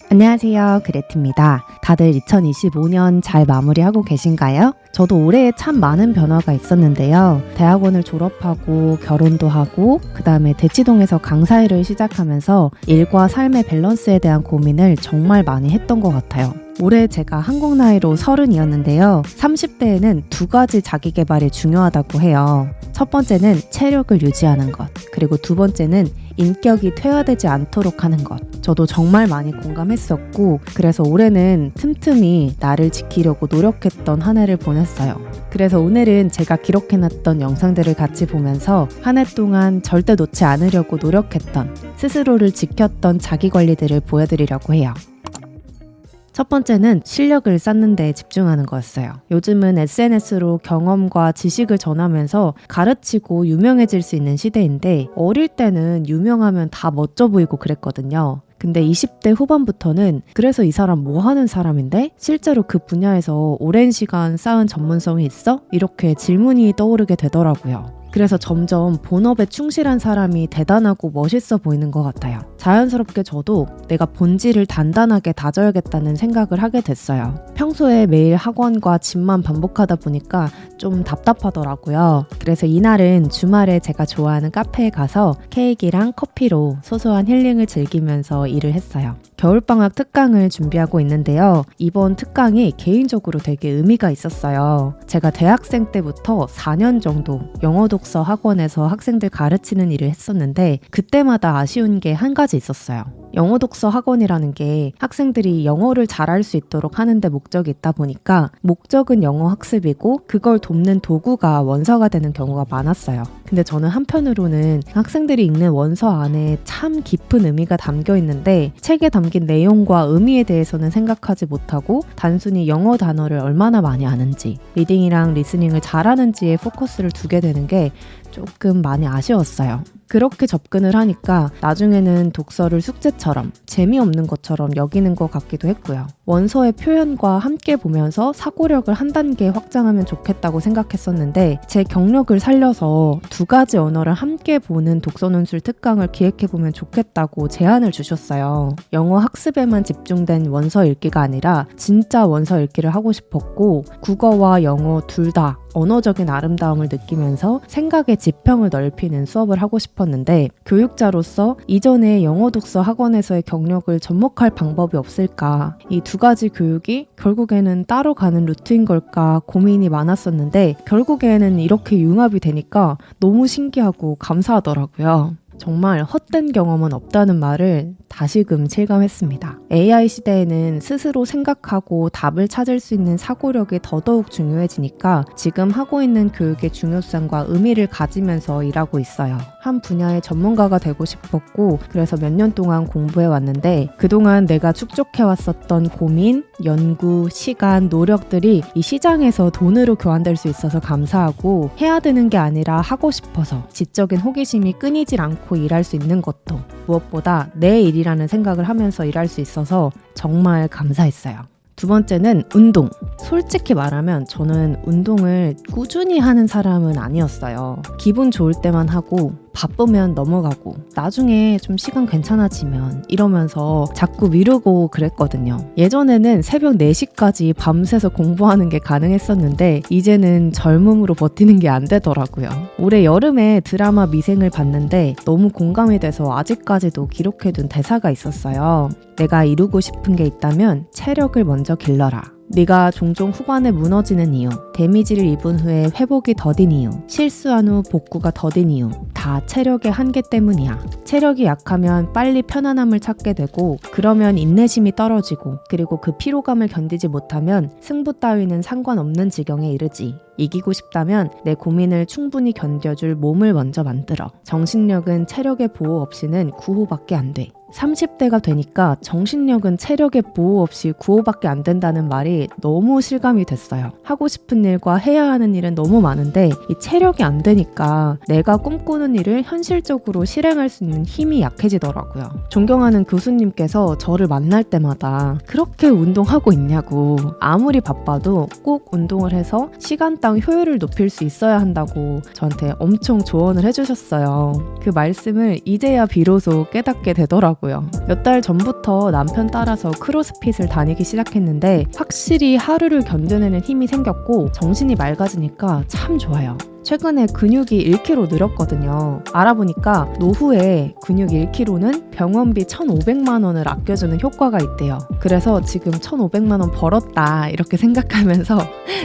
안녕하세요, 그레트입니다. 다들 2025년 잘 마무리하고 계신가요? 저도 올해 참 많은 변화가 있었는데요. 대학원을 졸업하고 결혼도 하고 그 다음에 대치동에서 강사 일을 시작하면서 일과 삶의 밸런스에 대한 고민을 정말 많이 했던 것 같아요. 올해 제가 한국 나이로 30이었는데요. 30대에는 두 가지 자기 개발이 중요하다고 해요. 첫 번째는 체력을 유지하는 것, 그리고 두 번째는 인격이 퇴화되지 않도록 하는 것. 저도 정말 많이 공감했었고, 그래서 올해는 틈틈이 나를 지키려고 노력했던 한 해를 보냈어요. 그래서 오늘은 제가 기록해놨던 영상들을 같이 보면서 한 해 동안 절대 놓지 않으려고 노력했던, 스스로를 지켰던 자기 관리들을 보여드리려고 해요. 첫 번째는 실력을 쌓는 데 집중하는 거였어요. 요즘은 SNS로 경험과 지식을 전하면서 가르치고 유명해질 수 있는 시대인데, 어릴 때는 유명하면 다 멋져 보이고 그랬거든요. 근데 20대 후반부터는 그래서 이 사람 뭐 하는 사람인데? 실제로 그 분야에서 오랜 시간 쌓은 전문성이 있어? 이렇게 질문이 떠오르게 되더라고요. 그래서 점점 본업에 충실한 사람이 대단하고 멋있어 보이는 것 같아요. 자연스럽게 저도 내가 본질을 단단하게 다져야겠다는 생각을 하게 됐어요. 평소에 매일 학원과 집만 반복하다 보니까 좀 답답하더라고요. 그래서 이날은 주말에 제가 좋아하는 카페에 가서 케이크랑 커피로 소소한 힐링을 즐기면서 일을 했어요. 겨울방학 특강을 준비하고 있는데요. 이번 특강이 개인적으로 되게 의미가 있었어요. 제가 대학생 때부터 4년 정도 영어 독서 학원에서 학생들 가르치는 일을 했었는데, 그때마다 아쉬운 게 한 가지 있었어요. 영어 독서 학원이라는 게 학생들이 영어를 잘할 수 있도록 하는데 목적이 있다 보니까 목적은 영어 학습이고 그걸 돕는 도구가 원서가 되는 경우가 많았어요. 근데 저는 한편으로는 학생들이 읽는 원서 안에 참 깊은 의미가 담겨 있는데 책에 담긴 내용과 의미에 대해서는 생각하지 못하고 단순히 영어 단어를 얼마나 많이 아는지, 리딩이랑 리스닝을 잘하는지에 포커스를 두게 되는 게 조금 많이 아쉬웠어요. 그렇게 접근을 하니까 나중에는 독서를 숙제처럼 재미없는 것처럼 여기는 것 같기도 했고요. 원서의 표현과 함께 보면서 사고력을 한 단계 확장하면 좋겠다고 생각했었는데, 제 경력을 살려서 두 가지 언어를 함께 보는 독서논술 특강을 기획해보면 좋겠다고 제안을 주셨어요. 영어 학습에만 집중된 원서 읽기가 아니라 진짜 원서 읽기를 하고 싶었고, 국어와 영어 둘 다 언어적인 아름다움을 느끼면서 생각의 지평을 넓히는 수업을 하고 싶었는데, 교육자로서 이전에 영어 독서 학원에서의 경력을 접목할 방법이 없을까, 이 두 가지 교육이 결국에는 따로 가는 루트인 걸까 고민이 많았었는데, 결국에는 이렇게 융합이 되니까 너무 신기하고 감사하더라고요. 정말 헛된 경험은 없다는 말을 다시금 실감했습니다. AI 시대에는 스스로 생각하고 답을 찾을 수 있는 사고력이 더더욱 중요해지니까 지금 하고 있는 교육의 중요성과 의미를 가지면서 일하고 있어요. 한 분야의 전문가가 되고 싶었고, 그래서 몇 년 동안 공부해 왔는데 그동안 내가 축적해왔었던 고민, 연구, 시간, 노력들이 이 시장에서 돈으로 교환될 수 있어서 감사하고, 해야 되는 게 아니라 하고 싶어서 지적인 호기심이 끊이질 않고 일할 수 있는 것도, 무엇보다 내 일이라는 생각을 하면서 일할 수 있어서 정말 감사했어요. 두 번째는 운동. 솔직히 말하면 저는 운동을 꾸준히 하는 사람은 아니었어요. 기분 좋을 때만 하고 바쁘면 넘어가고 나중에 좀 시간 괜찮아지면 이러면서 자꾸 미루고 그랬거든요. 예전에는 새벽 4시까지 밤새서 공부하는 게 가능했었는데 이제는 젊음으로 버티는 게 안 되더라고요. 올해 여름에 드라마 미생을 봤는데 너무 공감이 돼서 아직까지도 기록해둔 대사가 있었어요. 내가 이루고 싶은 게 있다면 체력을 먼저 길러라. 네가 종종 후반에 무너지는 이유, 데미지를 입은 후에 회복이 더딘 이유, 실수한 후 복구가 더딘 이유, 다 체력의 한계 때문이야. 체력이 약하면 빨리 편안함을 찾게 되고, 그러면 인내심이 떨어지고, 그리고 그 피로감을 견디지 못하면 승부 따위는 상관없는 지경에 이르지. 이기고 싶다면 내 고민을 충분히 견뎌줄 몸을 먼저 만들어. 정신력은 체력의 보호 없이는 구호밖에 안 돼. 30대가 되니까 정신력은 체력의 보호 없이 구호밖에 안 된다는 말이 너무 실감이 됐어요. 하고 싶은 일과 해야 하는 일은 너무 많은데 이 체력이 안 되니까 내가 꿈꾸는 일을 현실적으로 실행할 수 있는 힘이 약해지더라고요. 존경하는 교수님께서 저를 만날 때마다 그렇게 운동하고 있냐고, 아무리 바빠도 꼭 운동을 해서 시간 일당 효율을 높일 수 있어야 한다고 저한테 엄청 조언을 해주셨어요. 그 말씀을 이제야 비로소 깨닫게 되더라고요. 몇 달 전부터 남편 따라서 크로스핏을 다니기 시작했는데 확실히 하루를 견뎌내는 힘이 생겼고 정신이 맑아지니까 참 좋아요. 최근에 근육이 1kg 늘었거든요. 알아보니까 노후에 근육 1kg는 병원비 1,500만 원을 아껴주는 효과가 있대요. 그래서 지금 1,500만 원 벌었다 이렇게 생각하면서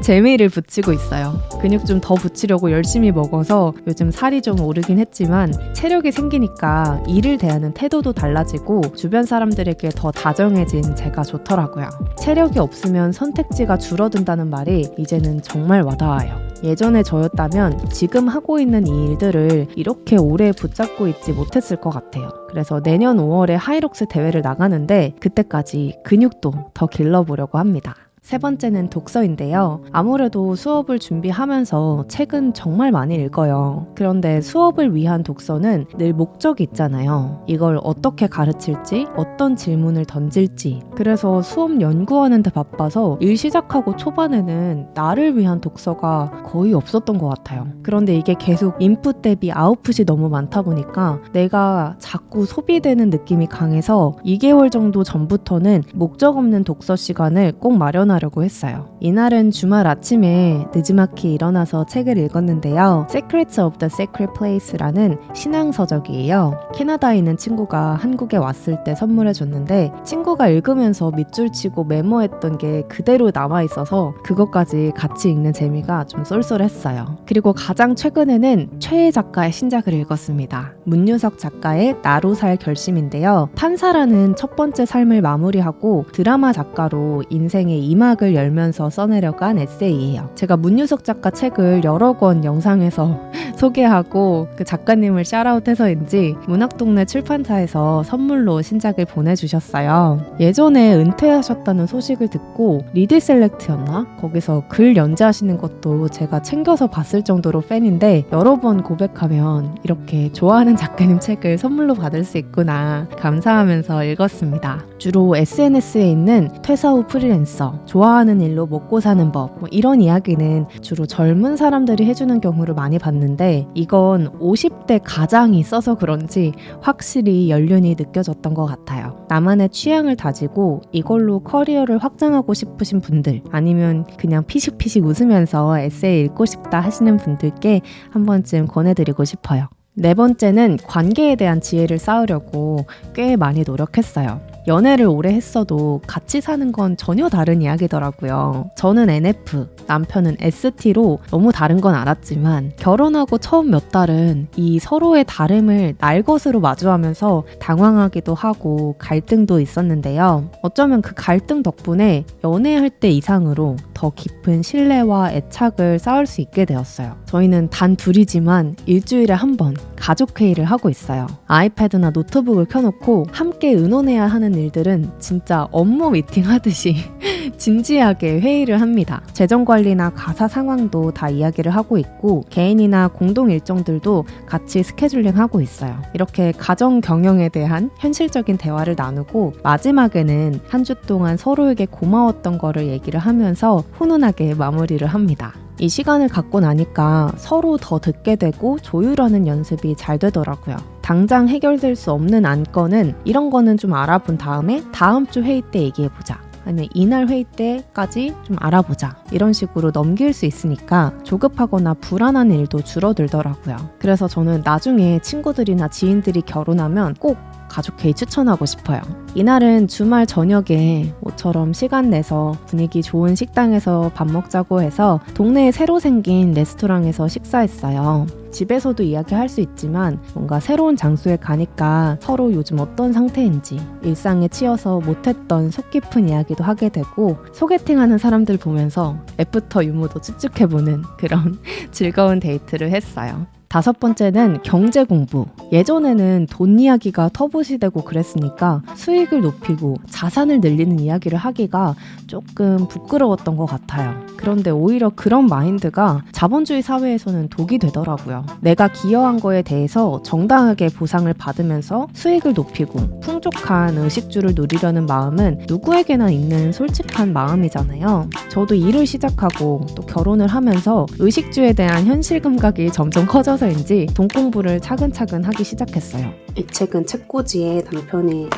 재미를 붙이고 있어요. 근육 좀 더 붙이려고 열심히 먹어서 요즘 살이 좀 오르긴 했지만 체력이 생기니까 일을 대하는 태도도 달라지고 주변 사람들에게 더 다정해진 제가 좋더라고요. 체력이 없으면 선택지가 줄어든다는 말이 이제는 정말 와닿아요. 예전에 저였다면 지금 하고 있는 이 일들을 이렇게 오래 붙잡고 있지 못했을 것 같아요. 그래서 내년 5월에 하이록스 대회를 나가는데 그때까지 근육도 더 길러보려고 합니다. 세 번째는 독서인데요. 아무래도 수업을 준비하면서 책은 정말 많이 읽어요. 그런데 수업을 위한 독서는 늘 목적이 있잖아요. 이걸 어떻게 가르칠지, 어떤 질문을 던질지. 그래서 수업 연구하는 데 바빠서 일 시작하고 초반에는 나를 위한 독서가 거의 없었던 것 같아요. 그런데 이게 계속 인풋 대비 아웃풋이 너무 많다 보니까 내가 자꾸 소비되는 느낌이 강해서 2개월 정도 전부터는 목적 없는 독서 시간을 꼭 마련하려고 했어요. 이날은 주말 아침에 늦지막히 일어나서 책을 읽었는데요. Secrets of the Sacred Place라는 신앙서적이에요. 캐나다에 있는 친구가 한국에 왔을 때 선물해줬는데 친구가 읽으면서 밑줄 치고 메모했던 게 그대로 남아있어서 그것까지 같이 읽는 재미가 좀 쏠쏠했어요. 그리고 가장 최근에는 최애 작가의 신작을 읽었습니다. 문유석 작가의 나로 살 결심인데요. 판사라는 첫 번째 삶을 마무리하고 드라마 작가로 인생의 이막을 열면서 써내려간 에세이예요. 제가 문유석 작가 책을 여러 권 영상에서 소개하고 그 작가님을 샤라웃해서인지 문학동네 출판사에서 선물로 신작을 보내주셨어요. 예전에 은퇴하셨다는 소식을 듣고 리드셀렉트였나? 거기서 글 연재하시는 것도 제가 챙겨서 봤을 정도로 팬인데 여러 번 고백하면 이렇게 좋아하는 작가님 책을 선물로 받을 수 있구나 감사하면서 읽었습니다. 주로 SNS에 있는 퇴사 후 프리랜서, 좋아하는 일로 먹고 사는 법 이런 이야기는 주로 젊은 사람들이 해주는 경우를 많이 봤는데 이건 50대 가장이 써서 그런지 확실히 연륜이 느껴졌던 것 같아요. 나만의 취향을 다지고 이걸로 커리어를 확장하고 싶으신 분들 아니면 그냥 피식피식 웃으면서 에세이 읽고 싶다 하시는 분들께 한 번쯤 권해드리고 싶어요. 네 번째는 관계에 대한 지혜를 쌓으려고 꽤 많이 노력했어요. 연애를 오래 했어도 같이 사는 건 전혀 다른 이야기더라고요. 저는 NF, 남편은 ST로 너무 다른 건 알았지만 결혼하고 처음 몇 달은 이 서로의 다름을 날 것으로 마주하면서 당황하기도 하고 갈등도 있었는데요. 어쩌면 그 갈등 덕분에 연애할 때 이상으로 더 깊은 신뢰와 애착을 쌓을 수 있게 되었어요. 저희는 단 둘이지만 일주일에 한 번 가족회의를 하고 있어요. 아이패드나 노트북을 켜놓고 함께 의논해야 하는 일들은 진짜 업무 미팅 하듯이 진지하게 회의를 합니다. 재정관리나 가사 상황도 다 이야기를 하고 있고 개인이나 공동 일정들도 같이 스케줄링하고 있어요. 이렇게 가정 경영에 대한 현실적인 대화를 나누고 마지막에는 한 주 동안 서로에게 고마웠던 거를 얘기를 하면서 훈훈하게 마무리를 합니다. 이 시간을 갖고 나니까 서로 더 듣게 되고 조율하는 연습이 잘 되더라고요. 당장 해결될 수 없는 안건은 이런 거는 좀 알아본 다음에 다음 주 회의 때 얘기해보자. 아니면 이날 회의 때까지 좀 알아보자. 이런 식으로 넘길 수 있으니까 조급하거나 불안한 일도 줄어들더라고요. 그래서 저는 나중에 친구들이나 지인들이 결혼하면 꼭 가족회의 추천하고 싶어요. 이날은 주말 저녁에 모처럼 시간 내서 분위기 좋은 식당에서 밥 먹자고 해서 동네에 새로 생긴 레스토랑에서 식사했어요. 집에서도 이야기할 수 있지만 뭔가 새로운 장소에 가니까 서로 요즘 어떤 상태인지 일상에 치여서 못했던 속 깊은 이야기도 하게 되고 소개팅하는 사람들 보면서 애프터 유머도 추측해보는 그런 즐거운 데이트를 했어요. 5번째는 경제 공부. 예전에는 돈 이야기가 터부시되고 그랬으니까 수익을 높이고 자산을 늘리는 이야기를 하기가 조금 부끄러웠던 것 같아요. 그런데 오히려 그런 마인드가 자본주의 사회에서는 독이 되더라고요. 내가 기여한 거에 대해서 정당하게 보상을 받으면서 수익을 높이고 풍족한 의식주를 누리려는 마음은 누구에게나 있는 솔직한 마음이잖아요. 저도 일을 시작하고 또 결혼을 하면서 의식주에 대한 현실 감각이 점점 커져서인지 돈 공부를 차근차근 하기 시작했어요. 이 책은 책꽂이에 남편이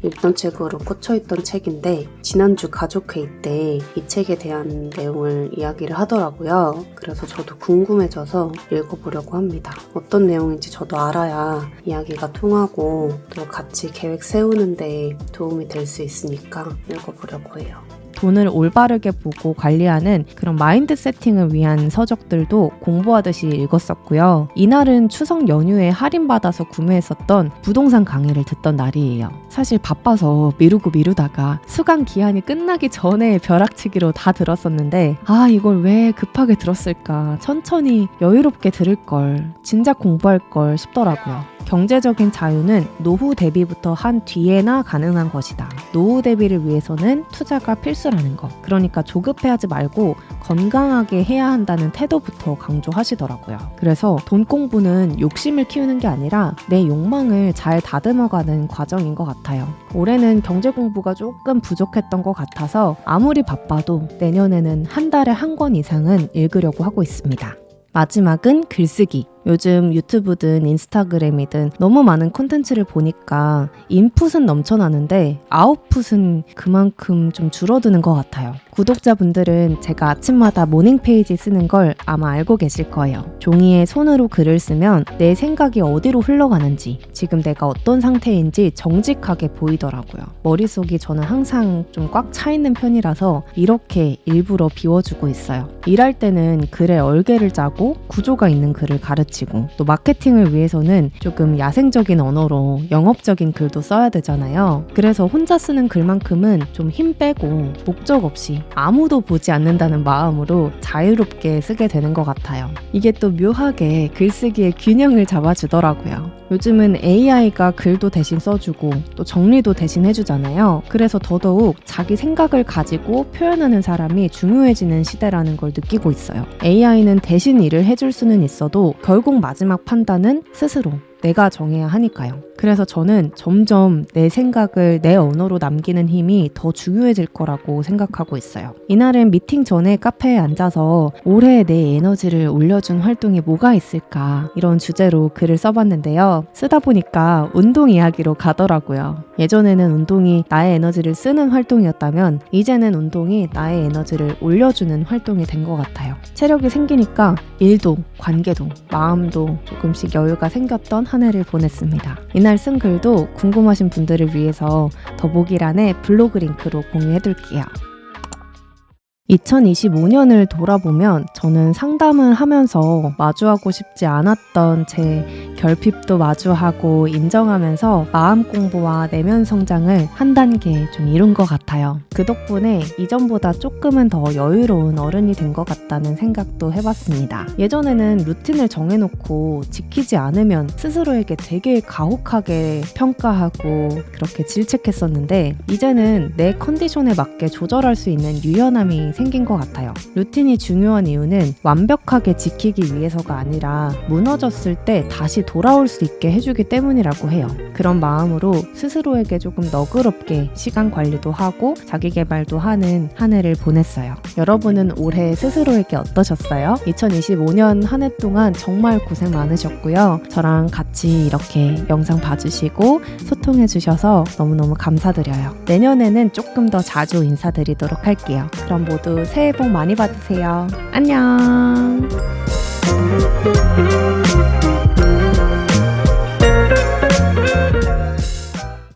읽던 책으로 꽂혀있던 책인데 지난주 가족회의 때 이 책에 대한 내용을 이야기를 하더라고요. 그래서 저도 궁금해져서 읽어보려고 합니다. 어떤 내용인지 저도 알아야 이야기가 통하고 또 같이 계획 세우는데 도움이 될 수 있으니까 읽어보려고 해요. 돈을 올바르게 보고 관리하는 그런 마인드 세팅을 위한 서적들도 공부하듯이 읽었었고요. 이날은 추석 연휴에 할인받아서 구매했었던 부동산 강의를 듣던 날이에요. 사실 바빠서 미루다가 수강 기한이 끝나기 전에 벼락치기로 다 들었었는데 이걸 왜 급하게 들었을까? 천천히 여유롭게 들을 걸, 진작 공부할 걸 싶더라고요. 경제적인 자유는 노후 대비부터 한 뒤에나 가능한 것이다. 노후 대비를 위해서는 투자가 필수라는 거. 그러니까 조급해하지 말고 건강하게 해야 한다는 태도부터 강조하시더라고요. 그래서 돈 공부는 욕심을 키우는 게 아니라 내 욕망을 잘 다듬어가는 과정인 것 같아요. 올해는 경제 공부가 조금 부족했던 것 같아서 아무리 바빠도 내년에는 한 달에 한 권 이상은 읽으려고 하고 있습니다. 마지막은 글쓰기. 요즘 유튜브든 인스타그램이든 너무 많은 콘텐츠를 보니까 인풋은 넘쳐나는데 아웃풋은 그만큼 좀 줄어드는 것 같아요. 구독자분들은 제가 아침마다 모닝 페이지 쓰는 걸 아마 알고 계실 거예요. 종이에 손으로 글을 쓰면 내 생각이 어디로 흘러가는지, 지금 내가 어떤 상태인지 정직하게 보이더라고요. 머릿속이 저는 항상 좀 꽉 차 있는 편이라서 이렇게 일부러 비워주고 있어요. 일할 때는 글에 얼개를 짜고 구조가 있는 글을 가르치고 또 마케팅을 위해서는 조금 야생적인 언어로 영업적인 글도 써야 되잖아요. 그래서 혼자 쓰는 글만큼은 좀 힘 빼고 목적 없이 아무도 보지 않는다는 마음으로 자유롭게 쓰게 되는 것 같아요. 이게 또 묘하게 글쓰기의 균형을 잡아주더라고요. 요즘은 AI가 글도 대신 써주고 또 정리도 대신 해주잖아요. 그래서 더더욱 자기 생각을 가지고 표현하는 사람이 중요해지는 시대라는 걸 느끼고 있어요. AI는 대신 일을 해줄 수는 있어도 결국 마지막 판단은 스스로 내가 정해야 하니까요. 그래서 저는 점점 내 생각을 내 언어로 남기는 힘이 더 중요해질 거라고 생각하고 있어요. 이날은 미팅 전에 카페에 앉아서 올해 내 에너지를 올려준 활동이 뭐가 있을까 이런 주제로 글을 써봤는데요. 쓰다 보니까 운동 이야기로 가더라고요. 예전에는 운동이 나의 에너지를 쓰는 활동이었다면 이제는 운동이 나의 에너지를 올려주는 활동이 된 것 같아요. 체력이 생기니까 일도, 관계도, 마음도 조금씩 여유가 생겼던 한 해를 보냈습니다. 이날 쓴 글도 궁금하신 분들을 위해서 더보기란에 블로그 링크로 공유해둘게요. 2025년을 돌아보면 저는 상담을 하면서 마주하고 싶지 않았던 제 결핍도 마주하고 인정하면서 마음 공부와 내면 성장을 한 단계 좀 이룬 것 같아요. 그 덕분에 이전보다 조금은 더 여유로운 어른이 된 것 같다는 생각도 해봤습니다. 예전에는 루틴을 정해놓고 지키지 않으면 스스로에게 되게 가혹하게 평가하고 그렇게 질책했었는데 이제는 내 컨디션에 맞게 조절할 수 있는 유연함이 생긴 것 같아요. 루틴이 중요한 이유는 완벽하게 지키기 위해서가 아니라 무너졌을 때 다시 돌아올 수 있게 해주기 때문이라고 해요. 그런 마음으로 스스로에게 조금 너그럽게 시간 관리도 하고 자기 개발도 하는 한 해를 보냈어요. 여러분은 올해 스스로에게 어떠셨어요? 2025년 한 해 동안 정말 고생 많으셨고요. 저랑 같이 이렇게 영상 봐주시고 소통해 주셔서 너무너무 감사드려요. 내년에는 조금 더 자주 인사드리도록 할게요. 그럼 모두 새해 복 많이 받으세요. 안녕.